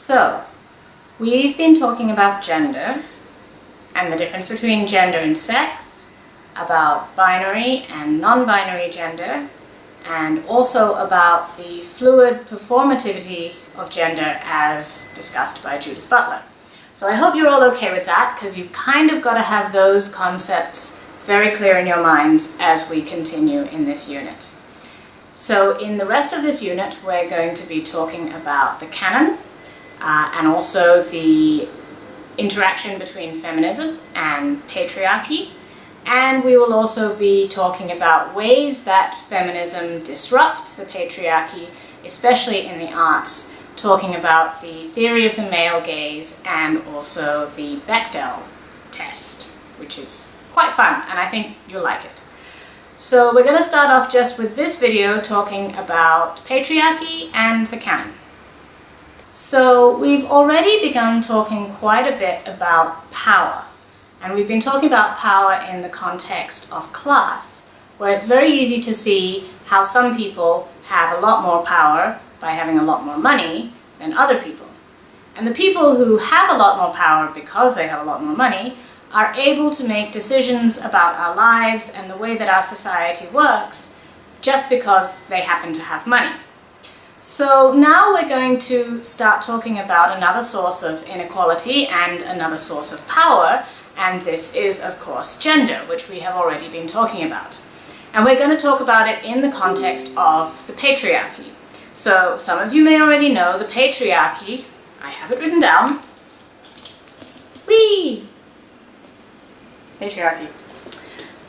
So, we've been talking about gender and the difference between gender and sex, about binary and non-binary gender, and also about the fluid performativity of gender as discussed by Judith Butler. So I hope you're all okay with that, because you've kind of got to have those concepts very clear in your minds as we continue in this unit. So in the rest of this unit, we're going to be talking about the canon, and also the interaction between feminism and patriarchy, and we will also be talking about ways that feminism disrupts the patriarchy, especially in the arts, talking about the theory of the male gaze and also the Bechdel test, which is quite fun, and I think you'll like it. So we're going to start off just with this video talking about patriarchy and the canon. So we've already begun talking quite a bit about power, and we've been talking about power in the context of class, where it's very easy to see how some people have a lot more power by having a lot more money than other people. And the people who have a lot more power because they have a lot more money are able to make decisions about our lives and the way that our society works just because they happen to have money. So now we're going to start talking about another source of inequality and another source of power, and this is, of course, gender, which we have already been talking about. And we're going to talk about it in the context of the patriarchy. So some of you may already know the patriarchy. I have it written down. Whee! Patriarchy.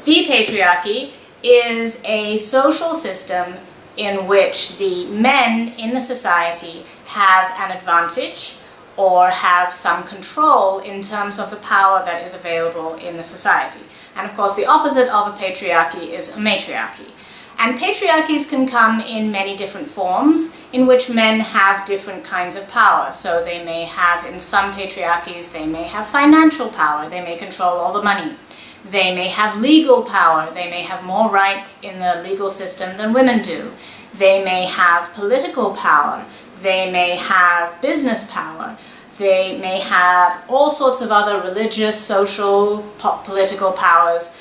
The patriarchy is a social system in which the men in the society have an advantage or have some control in terms of the power that is available in the society. And of course the opposite of a patriarchy is a matriarchy. And patriarchies can come in many different forms in which men have different kinds of power. So they may have, in some patriarchies, they may have financial power, they may control all the money. They may have legal power, they may have more rights in the legal system than women do. They may have political power, they may have business power, they may have all sorts of other religious, social, political powers.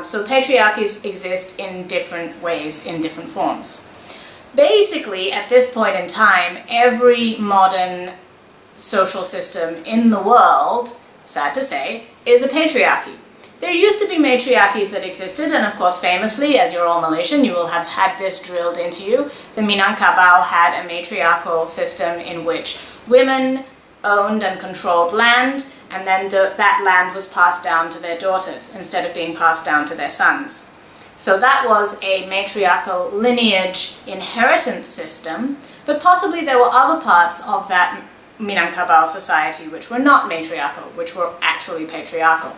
So patriarchies exist in different ways, in different forms. Basically, at this point in time, every modern social system in the world, sad to say, is a patriarchy. There used to be matriarchies that existed, and of course famously, as you're all Malaysian, you will have had this drilled into you. The Minangkabau had a matriarchal system in which women owned and controlled land, and then that land was passed down to their daughters instead of being passed down to their sons. So that was a matriarchal lineage inheritance system, but possibly there were other parts of that Minangkabau society which were not matriarchal, which were actually patriarchal.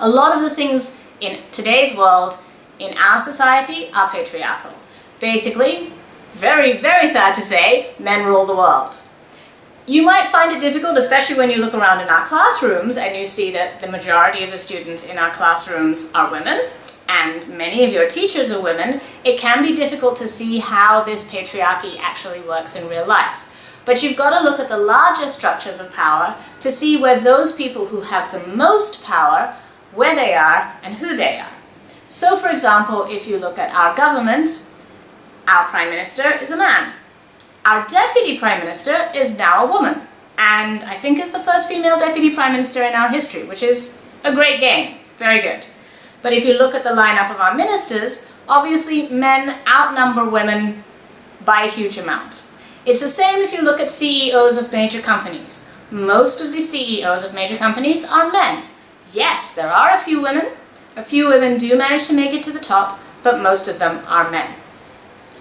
A lot of the things in today's world, in our society, are patriarchal. Basically, very, very sad to say, men rule the world. You might find it difficult, especially when you look around in our classrooms and you see that the majority of the students in our classrooms are women, and many of your teachers are women. It can be difficult to see how this patriarchy actually works in real life. But you've got to look at the larger structures of power to see where those people who have the most power, where they are and who they are. So for example, if you look at our government, our Prime Minister is a man. Our Deputy Prime Minister is now a woman, and I think is the first female Deputy Prime Minister in our history, which is a great gain, very good. But if you look at the lineup of our ministers, obviously men outnumber women by a huge amount. It's the same if you look at CEOs of major companies. Most of the CEOs of major companies are men. Yes, there are a few women do manage to make it to the top, but most of them are men.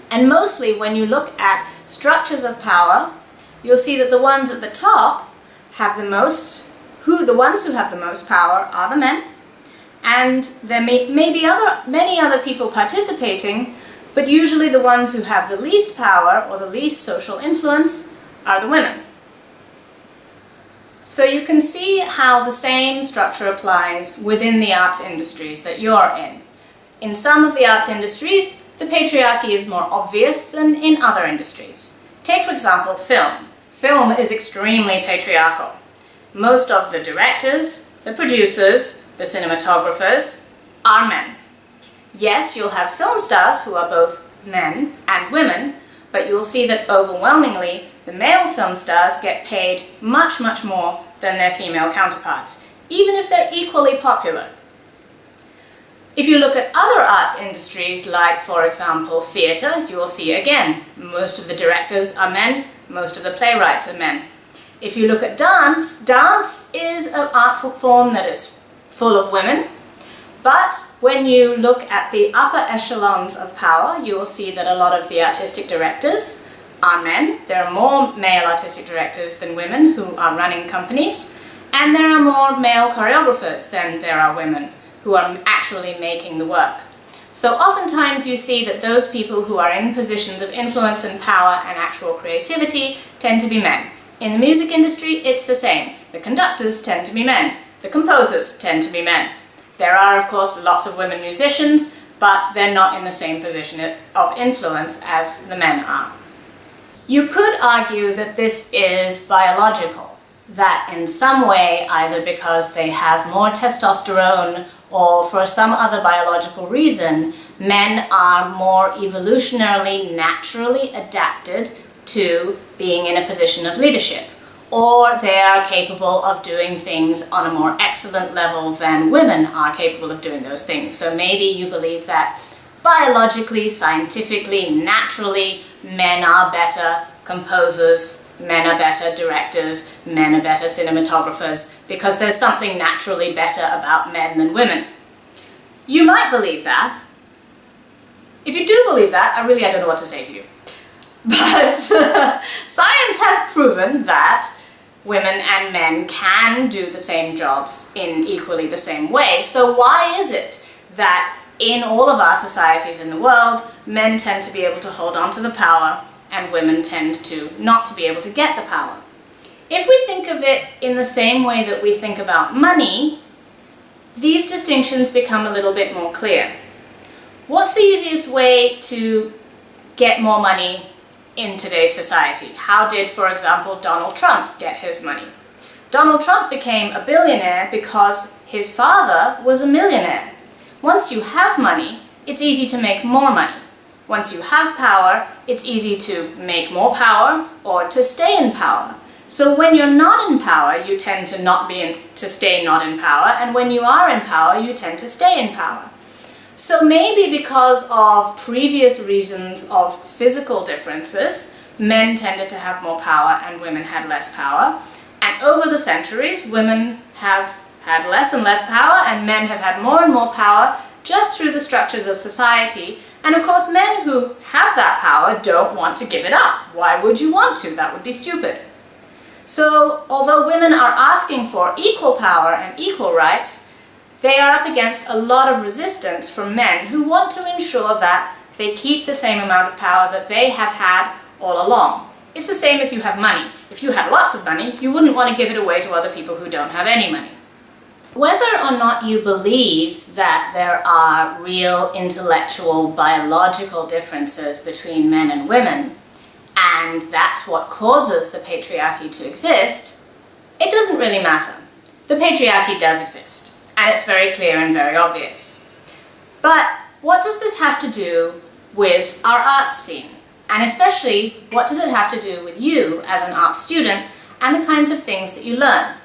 And mostly when you look at structures of power, you'll see that the ones at the top have the most, the ones who have the most power are the men, and there may be many other people participating, but usually the ones who have the least power or the least social influence are the women. So you can see how the same structure applies within the arts industries that you're in. In some of the arts industries, the patriarchy is more obvious than in other industries. Take, for example, film. Film is extremely patriarchal. Most of the directors, the producers, the cinematographers are men. Yes, you'll have film stars who are both men and women, but you'll see that overwhelmingly the male film stars get paid much, much more than their female counterparts, even if they're equally popular. If you look at other art industries, like for example theatre, you will see again, most of the directors are men, most of the playwrights are men. If you look at dance, dance is an art form that is full of women, but when you look at the upper echelons of power, you will see that a lot of the artistic directors are men. There are more male artistic directors than women who are running companies, and there are more male choreographers than there are women who are actually making the work. So oftentimes you see that those people who are in positions of influence and power and actual creativity tend to be men. In the music industry, it's the same. The conductors tend to be men. The composers tend to be men. There are, of course, lots of women musicians, but they're not in the same position of influence as the men are. You could argue that this is biological, that in some way, either because they have more testosterone or for some other biological reason, men are more evolutionarily, naturally adapted to being in a position of leadership, or they are capable of doing things on a more excellent level than women are capable of doing those things. So maybe you believe that biologically, scientifically, naturally, men are better composers, men are better directors, men are better cinematographers, because there's something naturally better about men than women. You might believe that. If you do believe that, I don't know what to say to you. But science has proven that women and men can do the same jobs in equally the same way. So why is it that in all of our societies in the world, men tend to be able to hold on to the power and women tend to not to be able to get the power? If we think of it in the same way that we think about money, these distinctions become a little bit more clear. What's the easiest way to get more money in today's society? How did, for example, Donald Trump get his money? Donald Trump became a billionaire because his father was a millionaire. Once you have money, it's easy to make more money. Once you have power, it's easy to make more power or to stay in power. So when you're not in power, you tend to stay not in power, and when you are in power, you tend to stay in power. So maybe because of previous reasons of physical differences, men tended to have more power and women had less power. And over the centuries, women have had less and less power and men have had more and more power just through the structures of society. And of course, men who have that power don't want to give it up. Why would you want to? That would be stupid. So although women are asking for equal power and equal rights, they are up against a lot of resistance from men who want to ensure that they keep the same amount of power that they have had all along. It's the same if you have money. If you had lots of money, you wouldn't want to give it away to other people who don't have any money. Whether or not you believe that there are real intellectual, biological differences between men and women, and that's what causes the patriarchy to exist, it doesn't really matter. The patriarchy does exist. And it's very clear and very obvious. But what does this have to do with our art scene? And especially, what does it have to do with you as an art student and the kinds of things that you learn?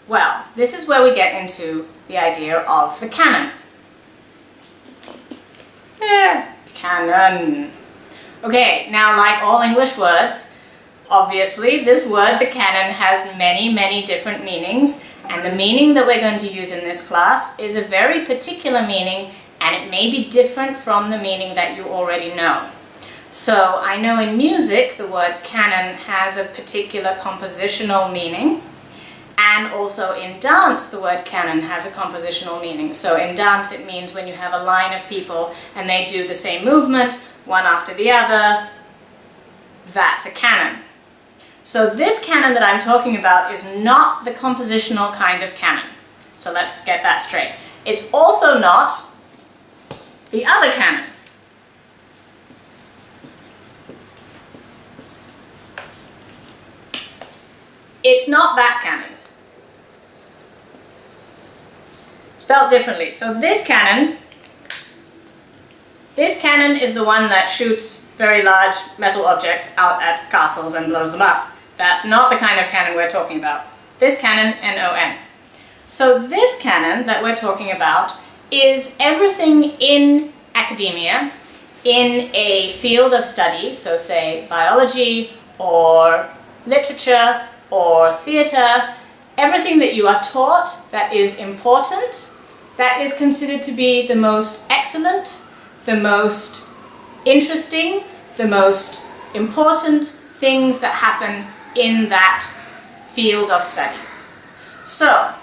Well, this is where we get into the idea of the canon. Canon. Okay, now like all English words, obviously this word, the canon, has many, many different meanings. And the meaning that we're going to use in this class is a very particular meaning, and it may be different from the meaning that you already know. So I know in music the word canon has a particular compositional meaning, and also in dance the word canon has a compositional meaning. So in dance it means when you have a line of people and they do the same movement, one after the other, that's a canon. So this canon that I'm talking about is not the compositional kind of canon. So let's get that straight. It's also not the other canon. It's not that canon. Spelled differently. So this canon is the one that shoots very large metal objects out at castles and blows them up. That's not the kind of canon we're talking about. This canon, N-O-N. So this canon that we're talking about is everything in academia, in a field of study, so say biology or literature or theatre, everything that you are taught that is important, that is considered to be the most excellent, the most interesting, the most important things that happen in that field of study. So,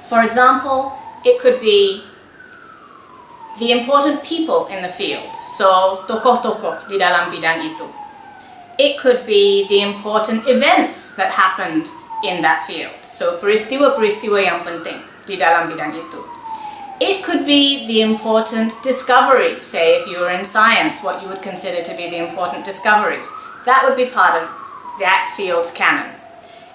for example, it could be the important people in the field, so tokoh-tokoh di dalam bidang itu. It could be the important events that happened in that field, so peristiwa-peristiwa yang penting di dalam bidang itu. It could be the important discoveries, say if you were in science, what you would consider to be the important discoveries. That would be part of that field's canon.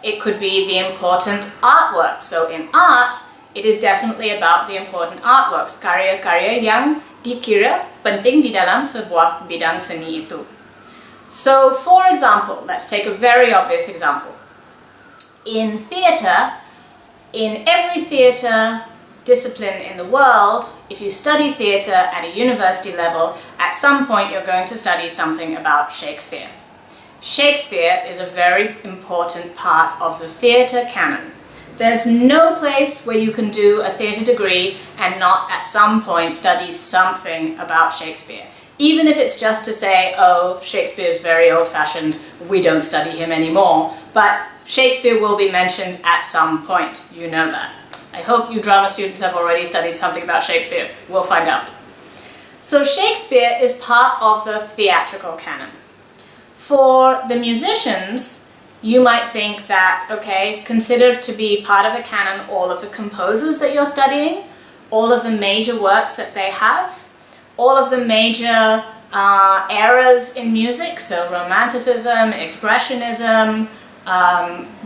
It could be the important artwork, so in art, it is definitely about the important artworks, karya-karya yang dikira penting di dalam sebuah bidang seni itu. So, for example, let's take a very obvious example. In theatre, in every theatre discipline in the world, if you study theatre at a university level, at some point you're going to study something about Shakespeare. Shakespeare is a very important part of the theatre canon. There's no place where you can do a theatre degree and not at some point study something about Shakespeare. Even if it's just to say, oh, Shakespeare's very old-fashioned, we don't study him anymore, but Shakespeare will be mentioned at some point, you know that. I hope you drama students have already studied something about Shakespeare. We'll find out. So Shakespeare is part of the theatrical canon. For the musicians, you might think that, okay, consider to be part of the canon all of the composers that you're studying, all of the major works that they have, all of the major eras in music, so Romanticism, Expressionism,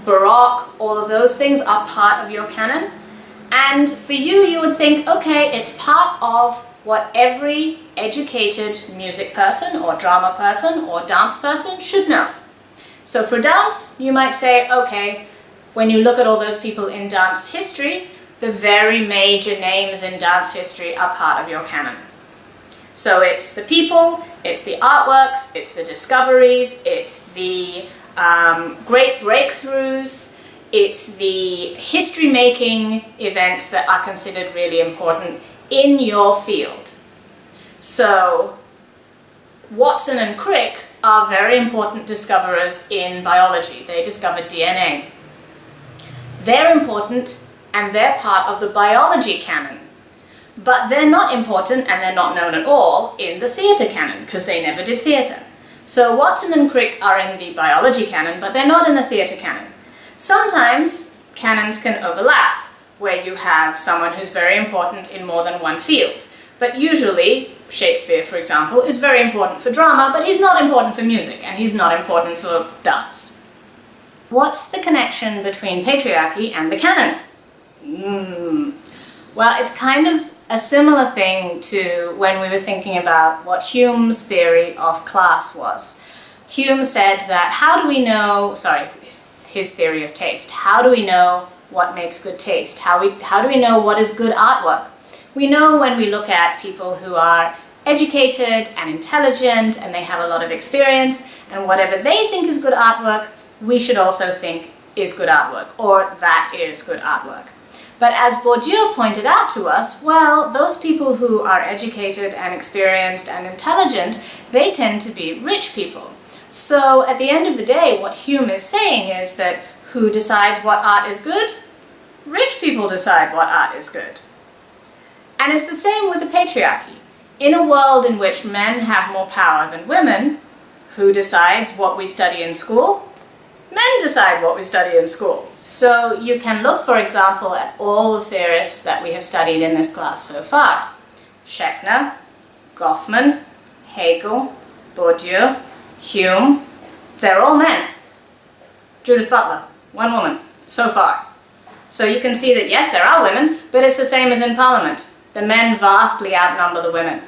Baroque, all of those things are part of your canon. And for you, you would think, okay, it's part of what every educated music person or drama person or dance person should know. So for dance, you might say, okay, when you look at all those people in dance history, the very major names in dance history are part of your canon. So it's the people, it's the artworks, it's the discoveries, it's the great breakthroughs, it's the history-making events that are considered really important in your field. So Watson and Crick are very important discoverers in biology. They discovered DNA. They're important and they're part of the biology canon. But they're not important and they're not known at all in the theatre canon because they never did theatre. So Watson and Crick are in the biology canon, but they're not in the theatre canon. Sometimes canons can overlap, where you have someone who's very important in more than one field. But usually, Shakespeare, for example, is very important for drama, but he's not important for music, and he's not important for dance. What's the connection between patriarchy and the canon? Well, it's kind of a similar thing to when we were thinking about what Hume's theory of class was. Hume said that how do we know, his theory of taste, how do we know what makes good taste? How do we know what is good artwork? We know when we look at people who are educated and intelligent and they have a lot of experience, and whatever they think is good artwork, we should also think is good artwork, or that is good artwork. But as Bourdieu pointed out to us, well, those people who are educated and experienced and intelligent, they tend to be rich people. So at the end of the day, what Hume is saying is that who decides what art is good? Rich people decide what art is good. And it's the same with the patriarchy. In a world in which men have more power than women, who decides what we study in school? Men decide what we study in school. So you can look, for example, at all the theorists that we have studied in this class so far. Schechner, Goffman, Hegel, Bourdieu, Hume, they're all men. Judith Butler, One woman, so far. So you can see that yes, there are women, but it's the same as in Parliament. The men vastly outnumber the women.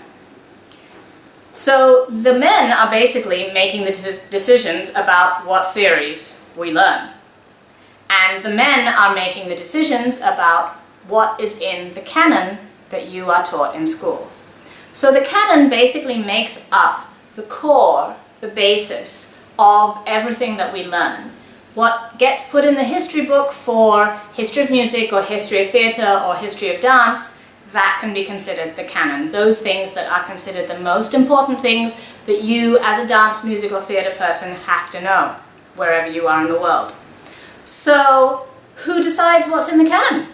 So the men are basically making the decisions about what theories we learn. And the men are making the decisions about what is in the canon that you are taught in school. So the canon basically makes up the core, the basis of everything that we learn. What gets put in the history book for history of music or history of theatre or history of dance, that can be considered the canon. Those things that are considered the most important things that you as a dance, music or theatre person have to know, wherever you are in the world. So, who decides what's in the canon?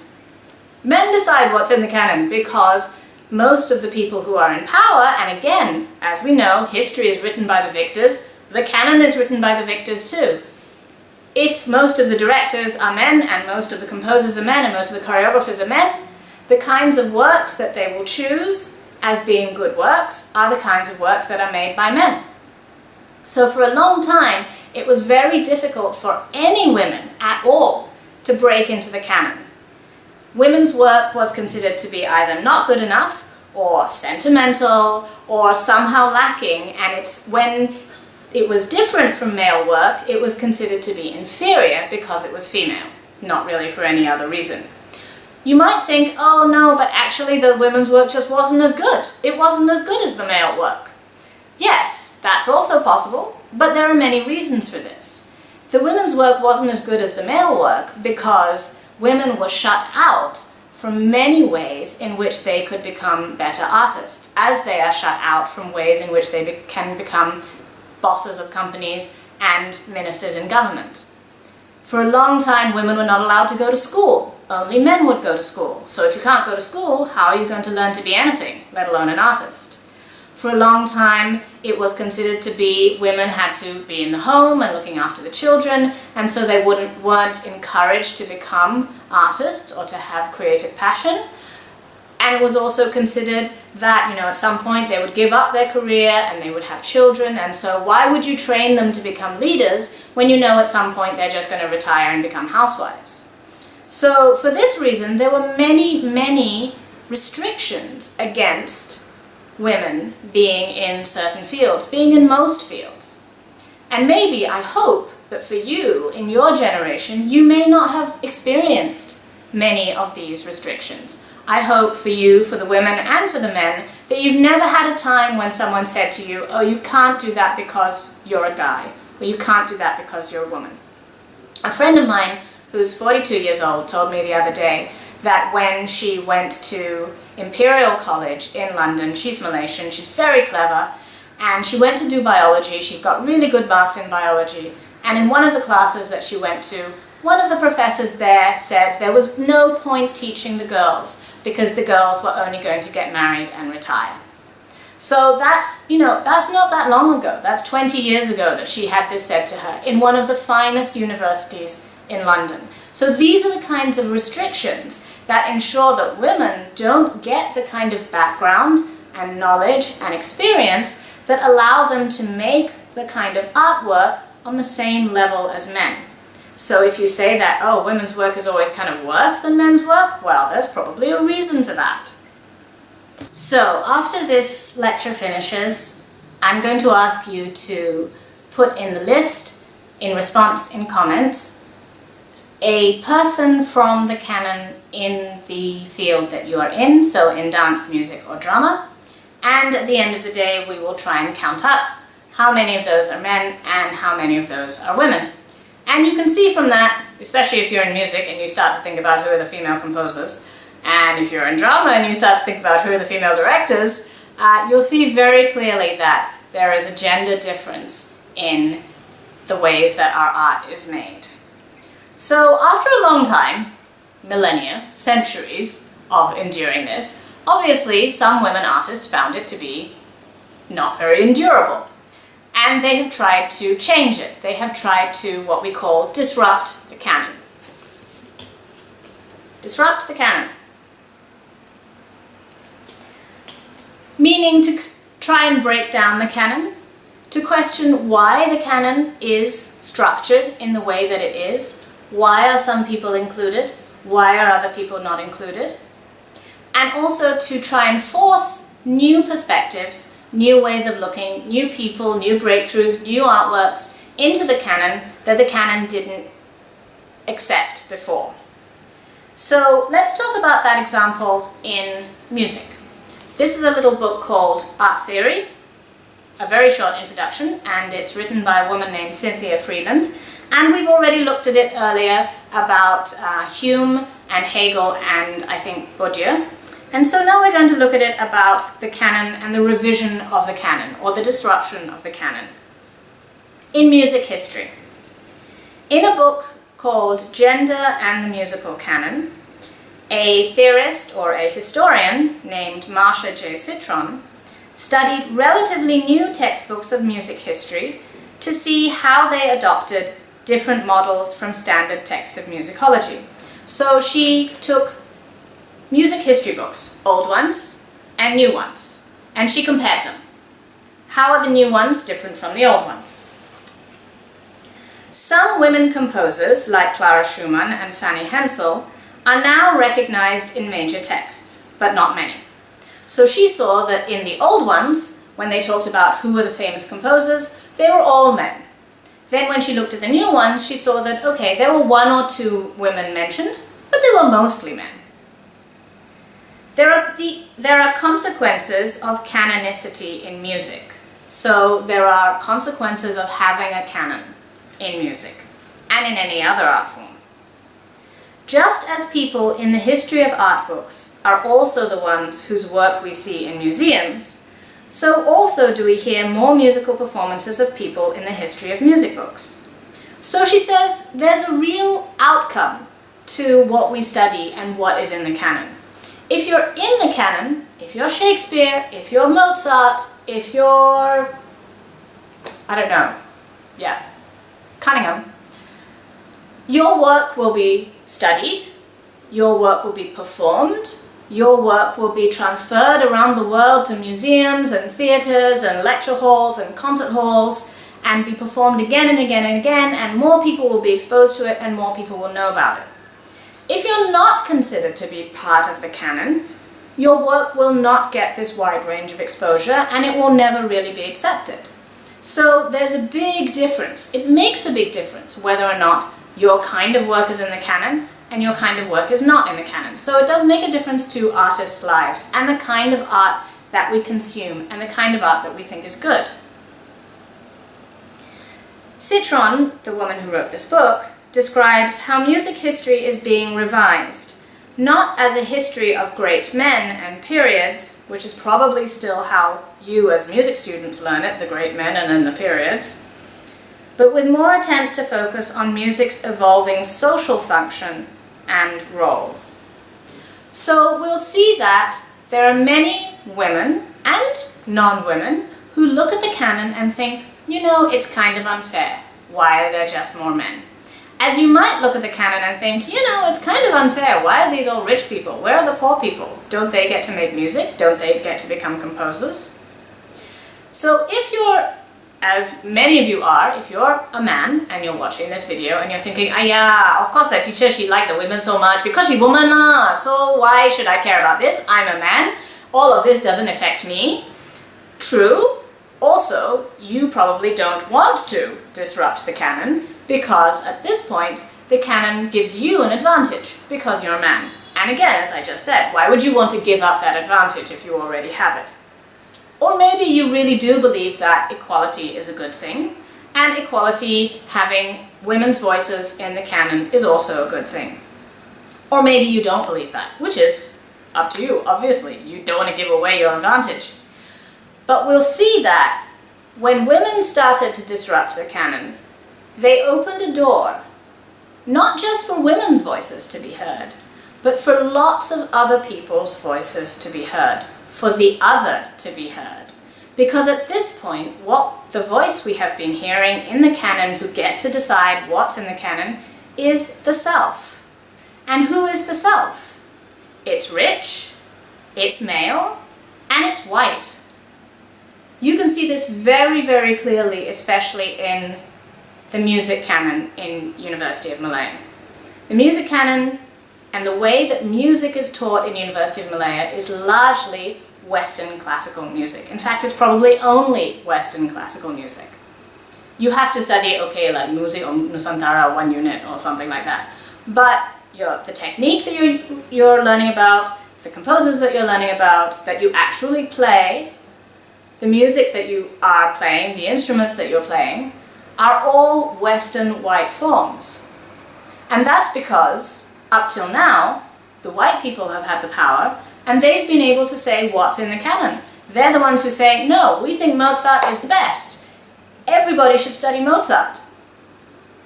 Men decide what's in the canon because most of the people who are in power, and again, as we know, history is written by the victors, the canon is written by the victors too. If most of the directors are men, and most of the composers are men, and most of the choreographers are men, the kinds of works that they will choose as being good works are the kinds of works that are made by men. So for a long time, it was very difficult for any women at all to break into the canon. Women's work was considered to be either not good enough, or sentimental, or somehow lacking, and it's when it was different from male work, it was considered to be inferior because it was female, not really for any other reason. You might think, oh no, but actually the women's work just wasn't as good. It wasn't as good as the male work. Yes, that's also possible, but there are many reasons for this. The women's work wasn't as good as the male work because women were shut out from many ways in which they could become better artists, as they are shut out from ways in which they can become bosses of companies and ministers in government. For a long time, women were not allowed to go to school. Only men would go to school. So if you can't go to school, how are you going to learn to be anything, let alone an artist? For a long time, it was considered to be women had to be in the home and looking after the children, and so they weren't encouraged to become artists or to have creative passion. And it was also considered that, at some point they would give up their career and they would have children, and so why would you train them to become leaders when you know at some point they're just going to retire and become housewives? So for this reason, there were many, many restrictions against women being in certain fields, being in most fields. And maybe, I hope, that for you, in your generation, you may not have experienced many of these restrictions. I hope for you, for the women and for the men, that you've never had a time when someone said to you, oh, you can't do that because you're a guy, or you can't do that because you're a woman. A friend of mine who's 42 years old told me the other day that when she went to Imperial College in London, she's Malaysian, she's very clever, and she went to do biology, she got really good marks in biology, and in one of the classes that she went to, one of the professors there said there was no point teaching the girls because the girls were only going to get married and retire. So that's not that long ago, that's 20 years ago that she had this said to her in one of the finest universities in London. So these are the kinds of restrictions that ensure that women don't get the kind of background and knowledge and experience that allow them to make the kind of artwork on the same level as men. So if you say that, oh, women's work is always kind of worse than men's work, well, there's probably a reason for that. So after this lecture finishes, I'm going to ask you to put in the list, in response in comments, a person from the canon in the field that you are in, so in dance, music or drama, and at the end of the day we will try and count up how many of those are men and how many of those are women. And you can see from that, especially if you're in music and you start to think about who are the female composers, and if you're in drama and you start to think about who are the female directors, you'll see very clearly that there is a gender difference in the ways that our art is made. So after a long time, millennia, centuries of enduring this, obviously some women artists found it to be not very endurable. And they have tried to change it. They have tried to, what we call, disrupt the canon. Disrupt the canon. Meaning to try and break down the canon, to question why the canon is structured in the way that it is, Why are some people included? Why are other people not included? And also to try and force new perspectives, new ways of looking, new people, new breakthroughs, new artworks into the canon that the canon didn't accept before. So let's talk about that example in music. This is a little book called Art Theory, a very short introduction, and it's written by a woman named Cynthia Freeland. And we've already looked at it earlier about Hume and Hegel and I think Bourdieu. And so now we're going to look at it about the canon and the revision of the canon, or the disruption of the canon in music history. In a book called Gender and the Musical Canon, a theorist or a historian named Marcia J. Citron studied relatively new textbooks of music history to see how they adopted different models from standard texts of musicology. So she took music history books, old ones and new ones, and she compared them. How are the new ones different from the old ones? Some women composers, like Clara Schumann and Fanny Hensel, are now recognized in major texts, but not many. So she saw that in the old ones, when they talked about who were the famous composers, they were all men. Then when she looked at the new ones, she saw that, okay, there were one or two women mentioned, but they were mostly men. There are consequences of canonicity in music. So there are consequences of having a canon in music, and in any other art form. Just as people in the history of art books are also the ones whose work we see in museums, so also do we hear more musical performances of people in the history of music books. So she says there's a real outcome to what we study and what is in the canon. If you're in the canon, if you're Shakespeare, if you're Mozart, if you're, I don't know, Cunningham, your work will be studied, your work will be performed, your work will be transferred around the world to museums and theatres and lecture halls and concert halls and be performed again and again and again, and more people will be exposed to it and more people will know about it. If you're not considered to be part of the canon, your work will not get this wide range of exposure and it will never really be accepted. So there's a big difference. It makes a big difference whether or not your kind of work is in the canon and your kind of work is not in the canon. So it does make a difference to artists' lives and the kind of art that we consume and the kind of art that we think is good. Citron, the woman who wrote this book, describes how music history is being revised, not as a history of great men and periods, which is probably still how you as music students learn it, the great men and then the periods, but with more attempt to focus on music's evolving social function and role. So we'll see that there are many women and non-women who look at the canon and think, you know, it's kind of unfair. Why are there just more men? As you might look at the canon and think, you know, it's kind of unfair. Why are these all rich people? Where are the poor people? Don't they get to make music? Don't they get to become composers? So if you're, as many of you are, if you're a man and you're watching this video and you're thinking, ah yeah, of course that teacher, she liked the women so much because she's woman, so why should I care about this? I'm a man. All of this doesn't affect me. True. Also, you probably don't want to disrupt the canon because at this point, the canon gives you an advantage because you're a man. And again, as I just said, why would you want to give up that advantage if you already have it? Or maybe you really do believe that equality is a good thing, and equality, having women's voices in the canon, is also a good thing. Or maybe you don't believe that, which is up to you, obviously. You don't want to give away your advantage. But we'll see that when women started to disrupt the canon, they opened a door, not just for women's voices to be heard, but for lots of other people's voices to be heard, for the other to be heard. Because at this point, what the voice we have been hearing in the canon, who gets to decide what's in the canon, is the self. And who is the self? It's rich, it's male, and it's white. You can see this very, very clearly, especially in the music canon in University of Malaya. The music canon and the way that music is taught in University of Malaya is largely Western classical music. In fact, it's probably only Western classical music. You have to study, okay, like Music Nusantara 1 unit or something like that. But the technique that you're learning about, the composers that you're learning about, that you actually play, the music that you are playing, the instruments that you're playing, are all Western white forms. And that's because, up till now, the white people have had the power and they've been able to say what's in the canon. They're the ones who say, no, we think Mozart is the best. Everybody should study Mozart.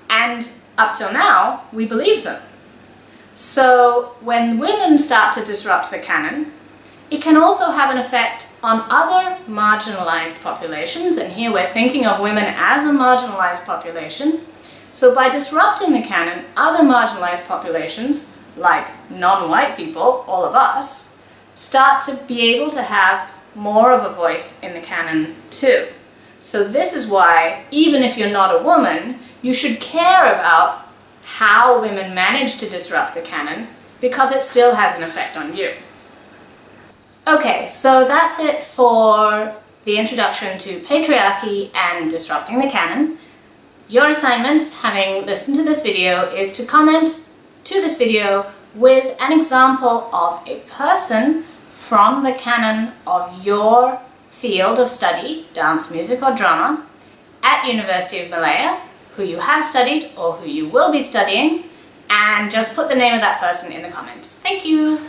And up till now, we believe them. So when women start to disrupt the canon, it can also have an effect on other marginalized populations, and here we're thinking of women as a marginalized population. So by disrupting the canon, other marginalized populations, like non-white people, all of us, start to be able to have more of a voice in the canon too. So this is why, even if you're not a woman, you should care about how women manage to disrupt the canon, because it still has an effect on you. Okay, so that's it for the introduction to patriarchy and disrupting the canon. Your assignment, having listened to this video, is to comment to this video with an example of a person from the canon of your field of study, dance, music or drama, at University of Malaya, who you have studied or who you will be studying, and just put the name of that person in the comments. Thank you!